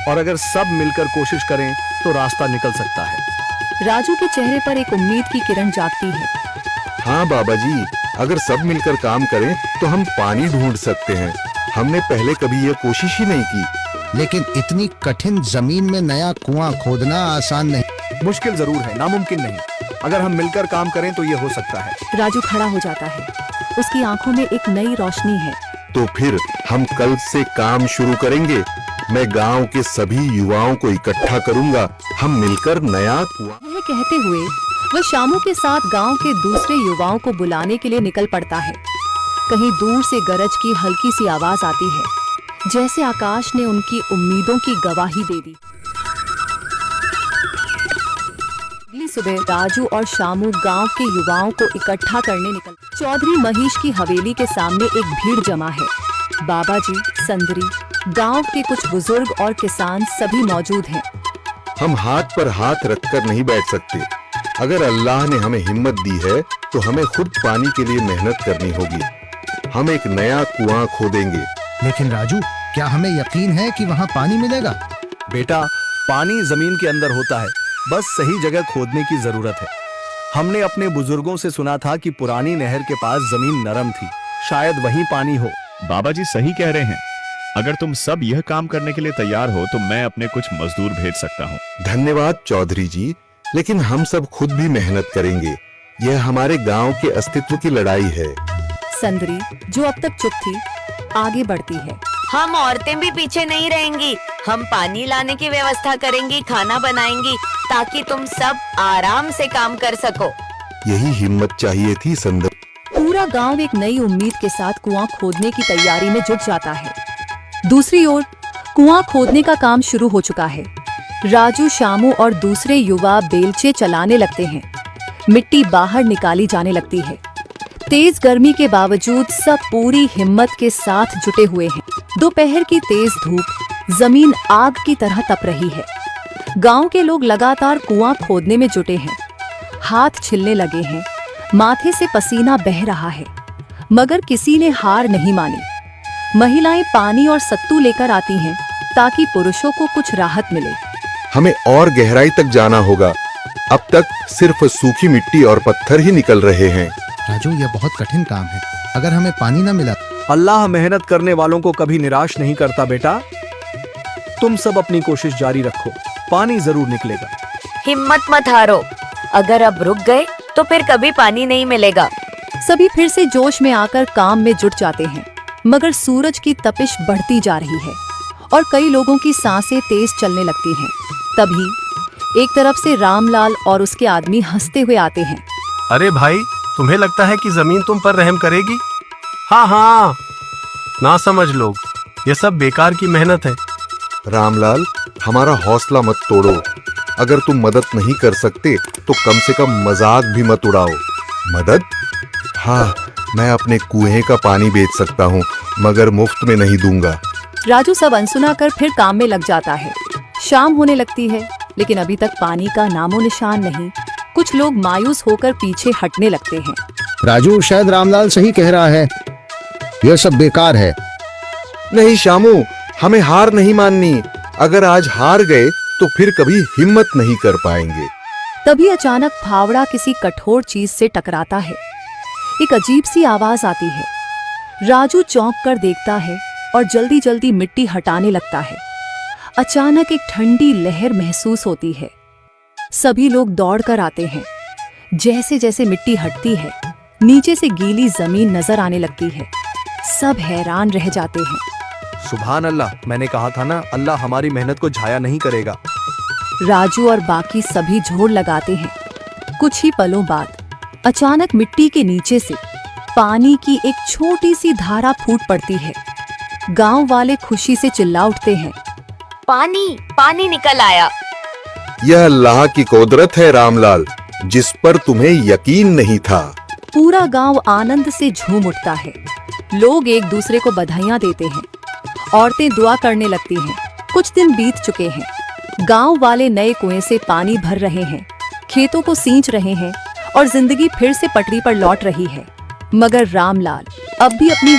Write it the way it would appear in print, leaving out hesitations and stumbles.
और अगर सब मिलकर कोशिश करें तो रास्ता निकल सकता है। राजू के चेहरे पर एक उम्मीद की किरण जागती है। हाँ बाबा जी, अगर सब मिलकर काम करें तो हम पानी ढूंढ सकते हैं। हमने पहले कभी यह कोशिश ही नहीं की। लेकिन इतनी कठिन जमीन में नया कुआं खोदना आसान नहीं। मुश्किल जरूर है, नामुमकिन नहीं। अगर हम मिलकर काम करें तो ये हो सकता है। राजू खड़ा हो जाता है। उसकी आंखों में एक नई रोशनी है। तो फिर हम कल से काम शुरू करेंगे। मैं गांव के सभी युवाओं को इकट्ठा करूंगा। हम मिलकर नया कुआं। यह कहते हुए वह शामू के साथ गांव के दूसरे युवाओं को बुलाने के लिए निकल पड़ता है। कहीं दूर से गरज की हल्की सी आवाज आती है, जैसे आकाश ने उनकी उम्मीदों की गवाही दे दी। अगली सुबह राजू और शामू गांव के युवाओं को इकट्ठा करने निकल। चौधरी महेश की हवेली के सामने एक भीड़ जमा है। बाबा जी, संदरी, गांव के कुछ बुजुर्ग और किसान सभी मौजूद हैं। हम हाथ पर हाथ रखकर नहीं बैठ सकते। अगर अल्लाह ने हमें हिम्मत दी है तो हमें खुद पानी के लिए मेहनत करनी होगी। हम एक नया कुआं खोदेंगे। लेकिन राजू, क्या हमें यकीन है कि वहाँ पानी मिलेगा? बेटा, पानी जमीन के अंदर होता है, बस सही जगह खोदने की जरूरत है। हमने अपने बुजुर्गों से सुना था कि पुरानी नहर के पास जमीन नरम थी, शायद वहीं पानी हो। बाबा जी सही कह रहे हैं। अगर तुम सब यह काम करने के लिए तैयार हो तो मैं अपने कुछ मजदूर भेज सकता हूँ। धन्यवाद चौधरी जी, लेकिन हम सब खुद भी मेहनत करेंगे। यह हमारे गांव के अस्तित्व की लड़ाई है। संदरी, जो अब तक चुप थी, आगे बढ़ती है। हम औरतें भी पीछे नहीं रहेंगी। हम पानी लाने की व्यवस्था करेंगी, खाना बनाएंगी, ताकि तुम सब आराम से काम कर सको। यही हिम्मत चाहिए थी संदर। पूरा गांव एक नई उम्मीद के साथ कुआं खोदने की तैयारी में जुट जाता है। दूसरी ओर कुआं खोदने का काम शुरू हो चुका है। राजू, शामू और दूसरे युवा बेलचे चलाने लगते हैं। मिट्टी बाहर निकाली जाने लगती है। तेज गर्मी के बावजूद सब पूरी हिम्मत के साथ जुटे हुए हैं। दोपहर की तेज धूप जमीन आग की तरह तप रही है। गांव के लोग लगातार कुआं खोदने में जुटे हैं। हाथ छिलने लगे हैं, माथे से पसीना बह रहा है, मगर किसी ने हार नहीं मानी। महिलाएं पानी और सत्तू लेकर आती हैं ताकि पुरुषों को कुछ राहत मिले। हमें और गहराई तक जाना होगा। अब तक सिर्फ सूखी मिट्टी और पत्थर ही निकल रहे हैं। राजू, यह बहुत कठिन काम है। अगर हमें पानी न मिला। अल्लाह मेहनत करने वालों को कभी निराश नहीं करता बेटा। तुम सब अपनी कोशिश जारी रखो, पानी जरूर निकलेगा। हिम्मत मत हारो। अगर अब रुक गए तो फिर कभी पानी नहीं मिलेगा। सभी फिर से जोश में आकर काम में जुट जाते हैं, मगर सूरज की तपिश बढ़ती जा रही है और कई लोगों की सांसें तेज चलने लगती हैं। तभी एक तरफ से रामलाल और उसके आदमी हंसते हुए आते हैं। अरे भाई, तुम्हें लगता है कि जमीन तुम पर रहम करेगी? हाँ हाँ, ना समझ लोग, ये सब बेकार की मेहनत है। रामलाल, हमारा हौसला मत तोड़ो। अगर तुम मदद नहीं कर सकते तो कम से कम मजाक भी मत उड़ाओ। मदद? हाँ, मैं अपने कुएं का पानी बेच सकता हूँ, मगर मुफ्त में नहीं दूंगा। राजू सब अनसुना कर फिर काम में लग जाता है। शाम होने लगती है, लेकिन अभी तक पानी का नामो निशान नहीं। कुछ लोग मायूस होकर पीछे हटने लगते हैं। राजू, शायद रामलाल सही कह रहा है। यह सब बेकार है। नहीं शामू, हमें हार नहीं माननी। अगर आज हार गए तो फिर कभी हिम्मत नहीं कर पाएंगे। तभी अचानक फावड़ा किसी कठोर चीज से टकराता है। एक अजीब सी आवाज आती है। राजू चौंक कर देखता है और जल्दी जल्दी मिट्टी हटाने लगता है। अचानक एक ठंडी लहर महसूस होती है। सभी लोग दौड़कर आते हैं। जैसे जैसे मिट्टी हटती है, नीचे से गीली जमीन नजर आने लगती है। सब हैरान रह जाते हैं। सुभान अल्लाह, मैंने कहा था ना, अल्लाह हमारी मेहनत को जाया नहीं करेगा। राजू और बाकी सभी जोर लगाते हैं। कुछ ही पलों बाद अचानक मिट्टी के नीचे से पानी की एक छोटी सी धारा फूट पड़ती है। गांव वाले खुशी से चिल्ला उठते हैं। पानी, पानी निकल आया। यह अल्लाह की कुदरत है रामलाल, जिस पर तुम्हें यकीन नहीं था। पूरा गांव आनंद से झूम उठता है। लोग एक दूसरे को बधाइयां देते हैं। औरतें दुआ करने लगती हैं। कुछ दिन बीत चुके हैं। गांव वाले नए कुएं से पानी भर रहे हैं, खेतों को सींच रहे हैं और जिंदगी फिर से पटरी पर लौट रही है। मगर रामलाल अब भी अपनी